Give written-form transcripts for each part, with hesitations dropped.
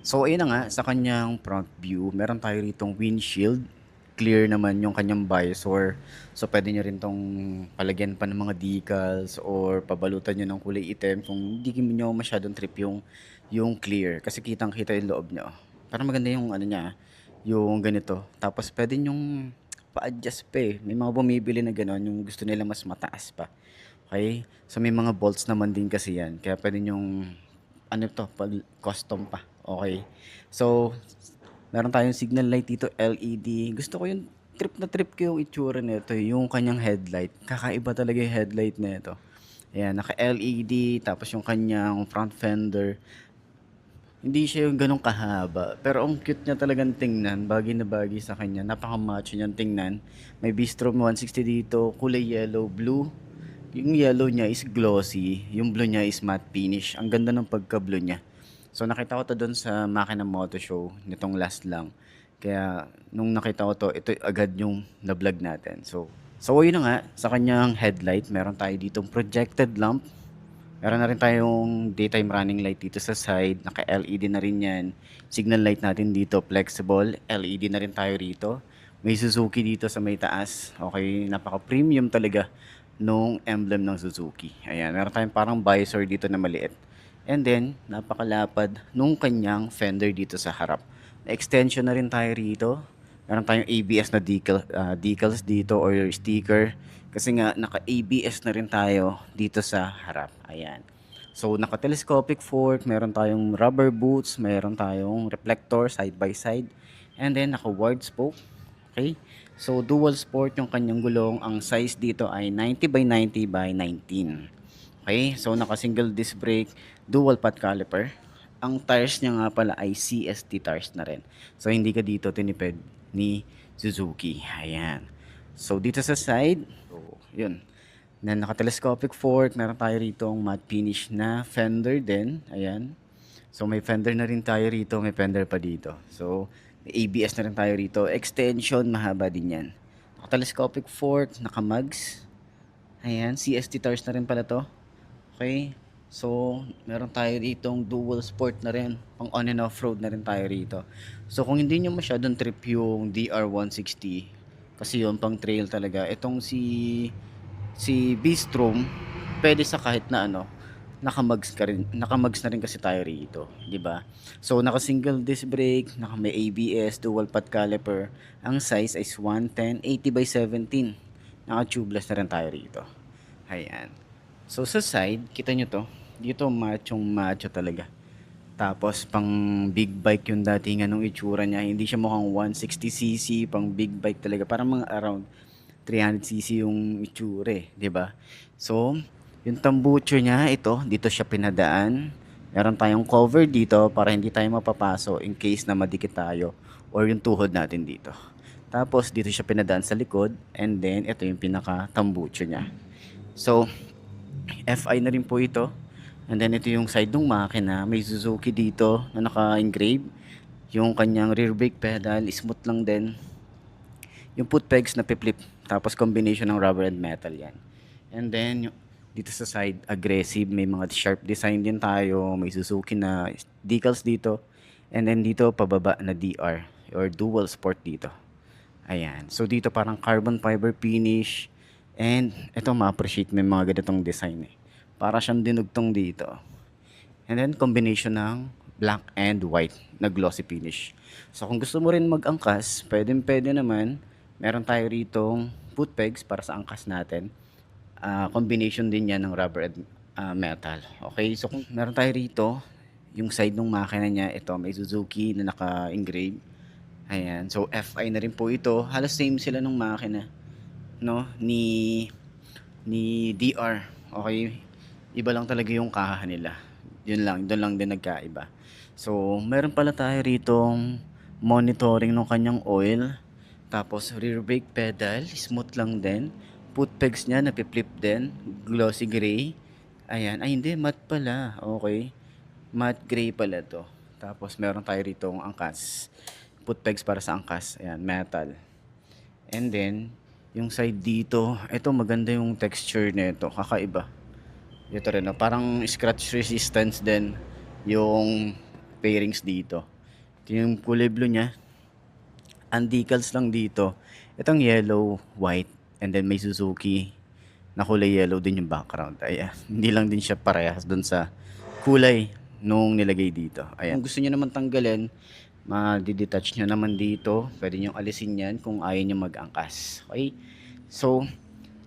So ayun na nga, sa kanyang front view, meron tayo ritong windshield. Clear naman yung kanyang visor. So pwede nyo rin tong palagyan pa ng mga decals or pabalutan nyo ng kulay itim kung hindi nyo masyadong trip yung clear. Kasi kitang kita yung loob nyo. Parang maganda yung ano niya, yung ganito. Tapos pwede nyong pa-adjust pa eh. May mga bumibili na gano'n, yung gusto nila mas mataas pa. Okay? So may mga bolts naman din kasi yan. Kaya pwede nyong ano to, pag custom pa. Okay. So, meron tayong signal light dito, LED. Gusto ko yung trip ko yung itsura nito, yung kanyang headlight. Kakaiba talaga yung headlight nito. Ayan, naka-LED, tapos yung kanyang front fender. Hindi siya yung ganong kahaba. Pero ang cute niya talagang tingnan. Bagay na bagay sa kanya. Napaka-macho niyang tingnan. May Bistrom 160 dito. Kulay yellow, blue. Yung yellow niya is glossy. Yung blue niya is matte finish. Ang ganda ng pagka-blue niya. So nakita ko to doon sa Makina Moto Show nitong last lang. Kaya nung nakita ko to, ito agad yung na-vlog natin. So yun na nga, sa kanyang headlight, meron tayo ditong projected lamp. Meron na rin tayong daytime running light dito sa side. Naka-LED na rin yan. Signal light natin dito, flexible. LED na rin tayo rito. May Suzuki dito sa may taas. Okay, napaka-premium talaga nung emblem ng Suzuki. Ayan, meron tayong parang visor dito na maliit. And then, napakalapad nung kanyang fender dito sa harap. Extension na rin tayo rito. Meron tayong ABS na decals dito or sticker. Kasi nga, naka-ABS na rin tayo dito sa harap. Ayan. So, naka-telescopic fork, meron tayong rubber boots, meron tayong reflector side by side. And then, naka-wide spoke. Okay? So, dual sport yung kanyang gulong. Ang size dito ay 90 by 90 by 19. Okay? So, naka-single disc brake, dual pot caliper. Ang tires niya nga pala ay CST tires na rin. So, hindi ka dito tinipid ni Suzuki. Ayan. So, dito sa side, so, yun. Na naka-telescopic fork, meron tayo rito ang matte finish na fender din. Ayan. So, may fender na rin tayo rito, may fender pa dito. So, may ABS na rin tayo rito. Extension, mahaba din yan. Naka-telescopic fork, naka-mugs. Ayan, CST tires na rin pala to. Okay. So, meron tayo ditong dual sport na rin. Pang on and off road na rin tayo rito. So, kung hindi nyo masyadong trip yung DR160, kasi yun pang trail talaga. Itong si Bistrom, pwede sa kahit na ano, nakamags na rin kasi tayo rito, 'di ba? So naka single disc brake, naka may ABS, dual pot caliper. Ang size is 110 80 by 17. Naka tubeless na rin tayo rito. Ayan. So sa side, kita nyo to. Dito machong macho talaga. Tapos pang big bike yung datingan ng itsura niya. Hindi siya mukhang 160cc, pang big bike talaga. Parang mga around 300cc yung itsura eh, 'di ba? So, yung tambucho niya, ito, dito siya pinadaan. Meron tayong cover dito para hindi tayo mapapaso in case na madikit tayo or yung tuhod natin dito. Tapos, dito siya pinadaan sa likod and then, ito yung pinaka tambucho niya. So, FI na rin po ito. And then ito yung side ng makina. May Suzuki dito na naka-engrave. Yung kanyang rear brake pedal, smooth lang din. Yung foot pegs na piplip. Tapos combination ng rubber and metal yan. And then, dito sa side, aggressive. May mga sharp design din tayo. May Suzuki na decals dito. And then dito, pababa na DR or dual sport dito. Ayan. So dito parang carbon fiber finish. And ito ma-appreciate mo yung mga ganitong design eh. Para siyang dinugtong dito. And then combination ng black and white na glossy finish. So kung gusto mo rin mag-angkas, pwede naman. Meron tayo ritong foot pegs para sa angkas natin. Combination din yan ng rubber and metal. Okay, so kung meron tayo rito, yung side ng makina niya, ito may Suzuki na naka-engrave. Ayan, so FI na rin po ito. Halos same sila ng makina, no? Ni DR. Okay, iba lang talaga yung kaha nila. Yun lang, doon lang din nagkaiba. So, meron pala tayo ritong monitoring ng kanyang oil. Tapos, rear brake pedal, smooth lang din. Foot pegs niya, napipflip din. Glossy gray. Ayan, ay hindi, matte pala. Okay, matte gray pala to. Tapos, meron tayo ritong angkas. Foot pegs para sa angkas. Ayan, metal. And then, yung side dito, ito maganda yung texture nito, kakaiba. Ito rin, no? Parang scratch resistance din yung pairings dito. Ito yung kulay blue niya. Ang decals lang dito, itong yellow, white, and then may Suzuki na kulay yellow din yung background. Ayan. Hindi lang din siya parehas dun sa kulay nung nilagay dito. Ayan. Kung gusto niyo naman tanggalin, ma-detach nyo naman dito. Pwede nyo alisin yan kung ayaw nyo mag-angkas. Okay? So,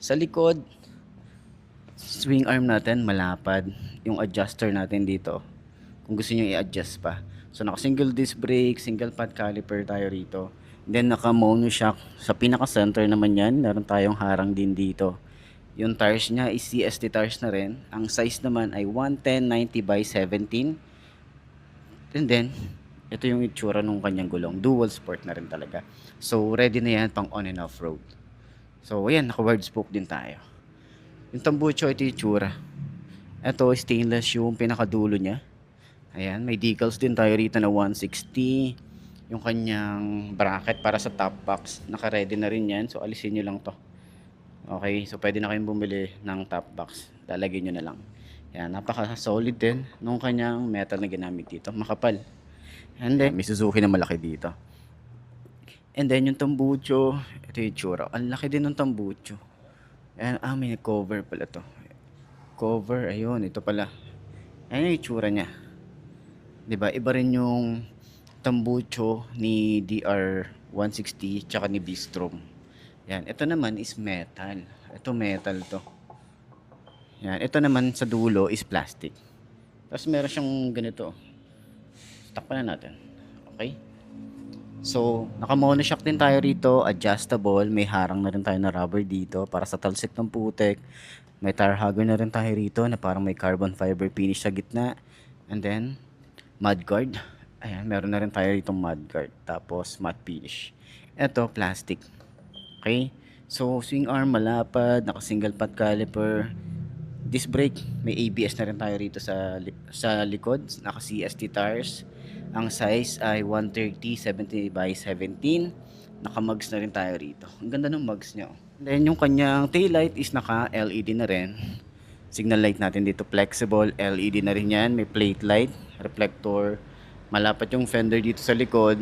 sa likod, swing arm natin, malapad. Yung adjuster natin dito, kung gusto nyo i-adjust pa. So, naka single disc brake, single pad caliper tayo rito. Then, naka mono shock. Sa pinaka-center naman yan, meron tayong harang din dito. Yung tires niya is CST tires na rin. Ang size naman ay 110/90 by 17. And then, ito yung itsura ng kanyang gulong. Dual sport na rin talaga. So, ready na yan pang on and off road. So, ayan, naka-wide spoke din tayo. Yung tambucho, ito yung itsura. Ito, stainless yung pinakadulo niya. Ayan, may decals din tayo rito na 160. Yung kanyang bracket para sa top box, naka-ready na rin yan. So, alisin nyo lang to. Okay, so pwede na kayong bumili ng top box. Lalagyan nyo na lang. Yan, napaka-solid din nung kanyang metal na ginamit dito. Makapal. And then, may Suzuki na malaki dito. And then, yung tambucho, ito yung itsura. Ang laki din ng tambucho. Ayan, may cover pala to. Cover, ayun, ito pala. Ayan yung itsura niya. Diba, iba rin yung tambucho ni DR160 tsaka ni Bistrom. Yan, ito naman is metal. Ito metal to. Yan, ito naman sa dulo is plastic. Tapos meron siyang ganito. Takpan na natin. Okay? So, naka-monoshock din tayo rito, adjustable, may harang na rin tayo na rubber dito para sa talsik ng putek. May tire hugger na rin tayo rito na parang may carbon fiber finish sa gitna. And then, mudguard. Ayan, meron na rin tayo rito mudguard. Tapos, matte finish. Ito, plastic. Okay? So, swing arm, malapad, naka-single pad caliper. Disc brake, may ABS na rin tayo rito sa likod. Naka-CST tires. Ang size ay 130/70 by 17. Naka-mugs na rin tayo rito. Ang ganda ng mugs niya. Then, yung kanyang taillight is naka-LED na rin. Signal light natin dito, flexible, LED na rin yan. May plate light, reflector. Malapat yung fender dito sa likod.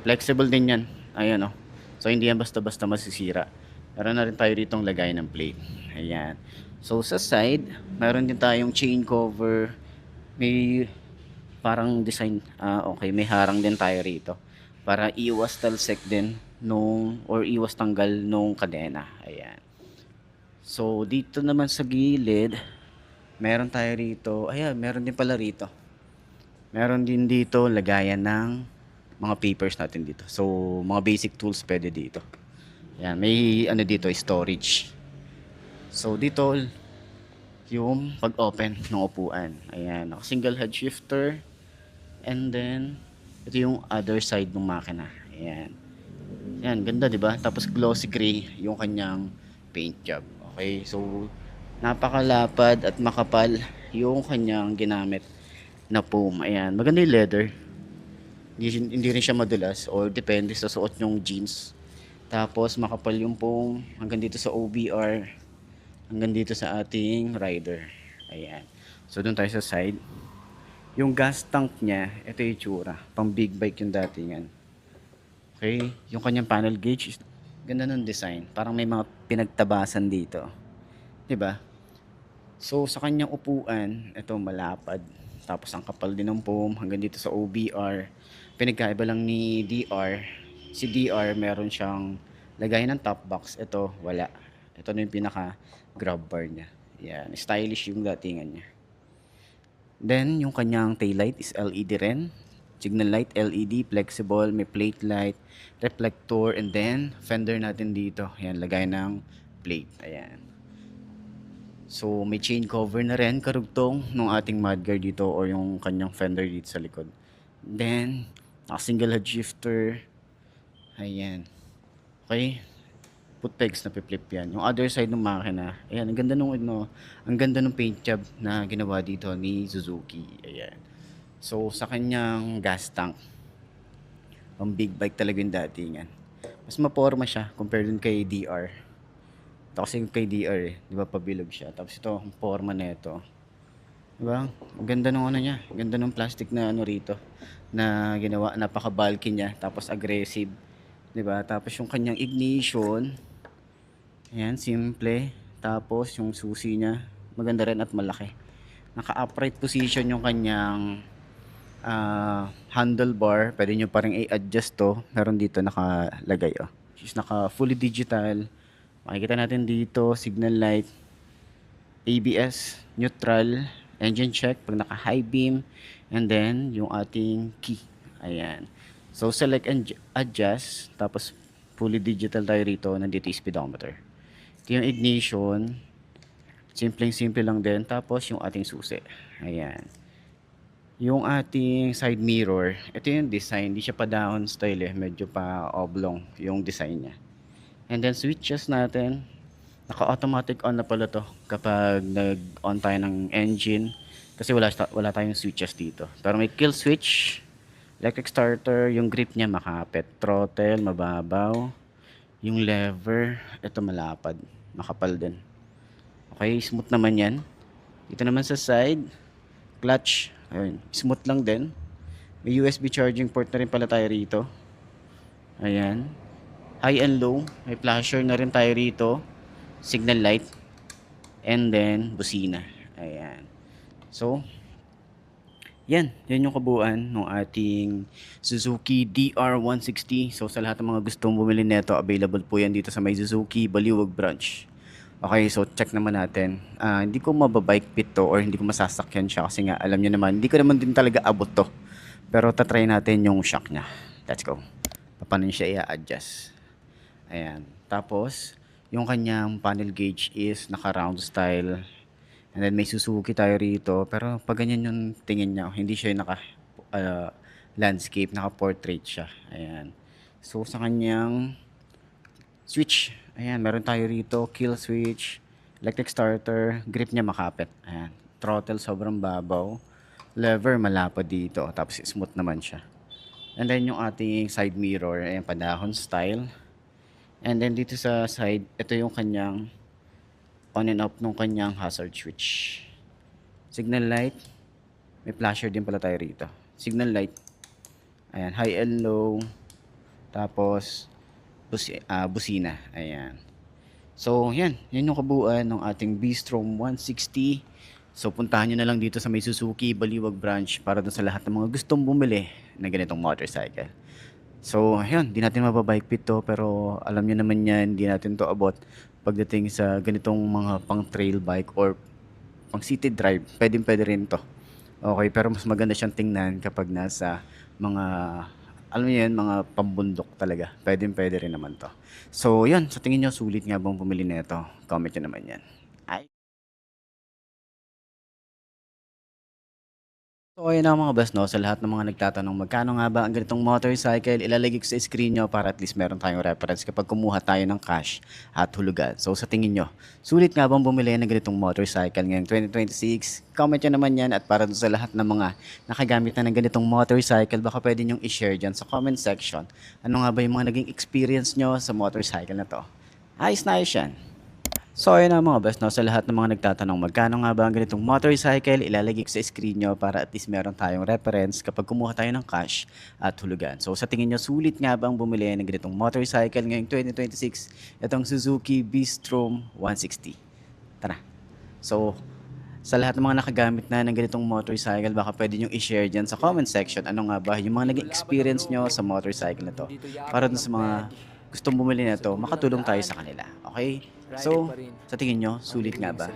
Flexible din yan. Ayan o. So, hindi yan basta-basta masisira. Meron na rin tayo ditong lagay ng plate. Ayan. So, sa side, meron din tayong chain cover. May parang design. Okay, may harang din tayo rito. Para iwas talsik din or iwas tanggal nung kadena. Ayan. So, dito naman sa gilid, meron tayo rito. Ayan, meron din pala rito. Meron din dito lagayan ng mga papers natin dito. So, mga basic tools pwede dito. Ayan, may dito, storage. So, dito, yung pag-open ng upuan. Ayan, single head shifter. And then, ito yung other side ng makina. Ayan. Ayan, ganda 'di ba? Tapos glossy gray yung kanyang paint job. Okay, so napakalapad at makapal yung kanyang ginamit na foam. Ayan, maganda yung leather. Hindi rin siya madulas or depende sa suot yung jeans. Tapos makapal yung foam hanggang dito sa OBR, hanggang dito sa ating rider. Ayan. So doon tayo sa side. Yung gas tank niya, ito yung itsura. Pang big bike yung datingan. Okay? Yung kanyang panel gauge is ganda ng design. Parang may mga pinagtabasan dito. 'Di ba? So, sa kanyang upuan, ito malapad. Tapos ang kapal din ng foam hanggang dito sa OBR. Pinagkaiba lang ni DR. Si DR meron siyang lagay ng top box. Ito, wala. Ito na yung pinaka grab bar niya. Yan. Stylish yung datingan niya. Then, yung kanyang taillight is LED rin. Signal light, LED, flexible, may plate light, reflector, and then, fender natin dito. Ayan, lagay ng plate. Ayan. So, may chain cover na rin, karugtong nung ating mudguard dito or yung kanyang fender dito sa likod. Then, single head shifter. Ayan. Okay. Foot pegs na piplip yan. Yung other side ng makina, ayan, ang ganda ang ganda ng paint job na ginawa dito ni Suzuki. Ayan. So, sa kanyang gas tank, pang big bike talaga yung datingan. Mas maporma siya compared dun kay DR. Ito kasi kay DR di ba pabilog siya. Tapos ito, ang forma nito. 'Di ba? Ang ganda nung ano niya, ang ganda nung plastic na ano rito, na ginawa, napaka-bulky niya tapos aggressive, 'di ba? Tapos yung kanyang ignition, ayan simple. Tapos yung susi niya, maganda rin at malaki. Naka-upright position yung kanyang handlebar. Pwede nyo pa rin i-adjust to. Meron dito nakalagay, oh. Is naka fully digital. Makikita natin dito, signal light, ABS, neutral, engine check pag naka high beam, and then yung ating key. Ayan. So select and adjust, tapos fully digital tayo rito, nandito yung speedometer. Ito yung ignition, simpleng-simple lang din, tapos yung ating susi. Ayan. Yung ating side mirror, ito yung design, hindi siya pa down style medyo pa oblong yung design niya. And then switches natin, naka-automatic on na pala to kapag nag-on tayo ng engine kasi wala tayong switches dito. Pero may kill switch, electric starter, yung grip niya makapit, throttle mababaw, yung lever, ito malapad, makapal din. Okay, smooth naman yan. Dito naman sa side, clutch, ayun, smooth lang din. May USB charging port na rin pala tayo rito. Ayan. High and low, may flasher na rin tayo rito. Signal light. And then, busina. Ayan. So, yan yung kabuuan ng ating Suzuki DR160. So, sa lahat ng mga gustong bumili nito, available po yan dito sa may Suzuki Baliwag branch. Okay, so check naman natin. Hindi ko mababike pit to or hindi ko masasakyan siya kasi nga alam nyo naman, hindi ko naman din talaga abot to. Pero tatry natin yung shock niya. Let's go. Paano siya i-adjust. Ayan. Tapos, yung kanyang panel gauge is naka-round style. And then may Suzuki tayo rito. Pero pag ganyan yung tingin niya, hindi siya naka landscape, naka-portrait siya. Ayan. So, sa kanyang switch, ayan, meron tayo rito, kill switch, electric starter, grip niya makapit. Ayan. Throttle sobrang babaw. Lever malapad dito. Tapos smooth naman siya. And then yung ating side mirror, ayan, padahon style. And then dito sa side, ito yung kanyang on and off nung kanyang hazard switch. Signal light, may flasher din pala tayo rito. Signal light, ayan, high and low. Tapos busina, ayan. So yan yung kabuuan ng ating B-Strom 160. So puntahan nyo na lang dito sa may Suzuki Baliwag branch para dun sa lahat ng mga gustong bumili na ganitong motorcycle. So ayun, di natin mababike pit to, pero alam nyo naman yan, di natin to abot pagdating sa ganitong mga pang trail bike or pang city drive. Pwede rin to. Okay, pero mas maganda siyang tingnan kapag nasa mga, alam niyo yan, mga pambundok talaga. Pwede rin naman to. So yun, sa tingin nyo, sulit nga bang pumili nito? Comment nyo naman yan. Ay. So ayun na mga boss, no, sa lahat ng mga nagtatanong magkano nga ba ang ganitong motorcycle, ilalagay ko sa screen nyo para at least meron tayong reference kapag kumuha tayo ng cash at hulugan. So sa tingin nyo, sulit nga bang bumili ng ganitong motorcycle ngayong 2026? Comment nyo naman yan, at para sa lahat ng mga nakagamit na ng ganitong motorcycle, baka pwede nyong i-share dyan sa comment section. Ano nga ba yung mga naging experience nyo sa motorcycle na to? Ayos na ayos yan. So ayun na mga boss, no, sa lahat ng mga nagtatanong magkano nga ba ang ganitong motorcycle, ilalagay ko sa screen nyo para at least meron tayong reference kapag kumuha tayo ng cash at hulugan. So sa tingin nyo, sulit nga bang bumili ng ganitong motorcycle ngayong 2026? Itong Suzuki B-Strom 160. Tara. So sa lahat ng mga nakagamit na ng ganitong motorcycle, baka pwede nyo i-share dyan sa comment section ano nga ba yung mga naging experience nyo sa motorcycle na to. Para dun sa mga gustong bumili na to, makatulong tayo sa kanila. Okay? So, sa tingin nyo, sulit nga ba?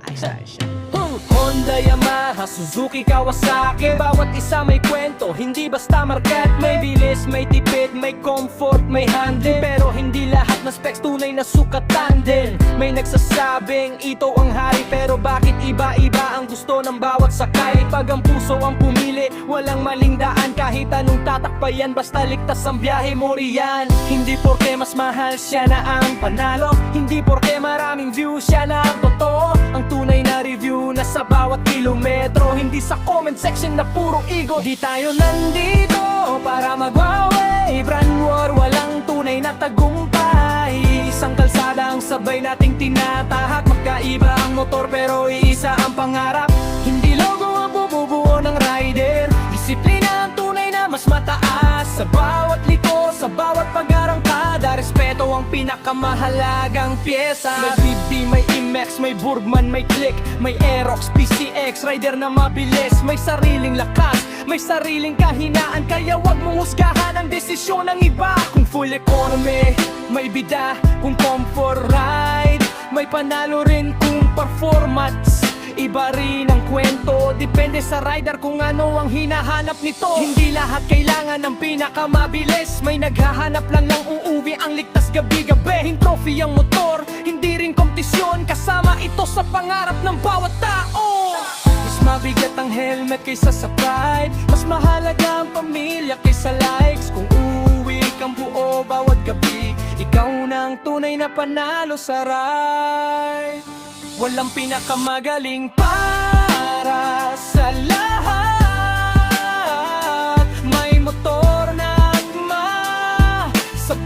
Ayos na, ayos siya. Honda, Yamaha, Suzuki, Kawasaki, bawat isa may kwento, hindi basta market. May bilis, may tipid, may comfort, may handle, pero hindi lahat na specs tunay na sukatan din. May nagsasabing ito ang hari, pero bakit iba-iba ang gusto ng bawat sakay? Pag ang puso ang pumili, walang maling daan. Kahit anong tatakbayan, basta ligtas ang biyahe mo riyan. Hindi porke mas mahal siya na ang panalo, hindi porke maraming views siya na ang totoo. Ang tunay na review na sa bawat kilometro, hindi sa comment section na puro ego. Di tayo nandito para mag-away, brand war, walang tunay na tagumpay. Isang kalsada ang sabay nating tinatahak, magkaiba ang motor pero iisa ang pangarap. Hindi logo ang bumubuo ng rider. Disiplina ang tunay na mas mataas. Sa bawat liko, sa bawat pag-arangkada, respeto ang pinakamahalagang pyesa. May BB, may Imex, may Burgman, may Click, may Aerox, PCX, rider na mabilis. May sariling lakas, may sariling kahinaan, kaya wag mong husgahan ang desisyon ng iba. Kung full economy, may bida. Kung comfort ride, may panalo rin kung performance. Iba rin ang kwento, depende sa rider kung ano ang hinahanap nito. Hindi lahat kailangan ng pinakamabilis, may naghahanap lang ng uuwi ang ligtas gabi-gabi. Trophy ang motor, hindi rin kompetisyon, kasama ito sa pangarap ng bawat tao. Mas mabigat ang helmet kaysa sa pride, mas mahalaga ang pamilya kaysa likes. Kung uuwi kang buo bawat gabi, ikaw na ang tunay na panalo sa ride. Walang pinakamagaling para sa lahat. May motor na akma sa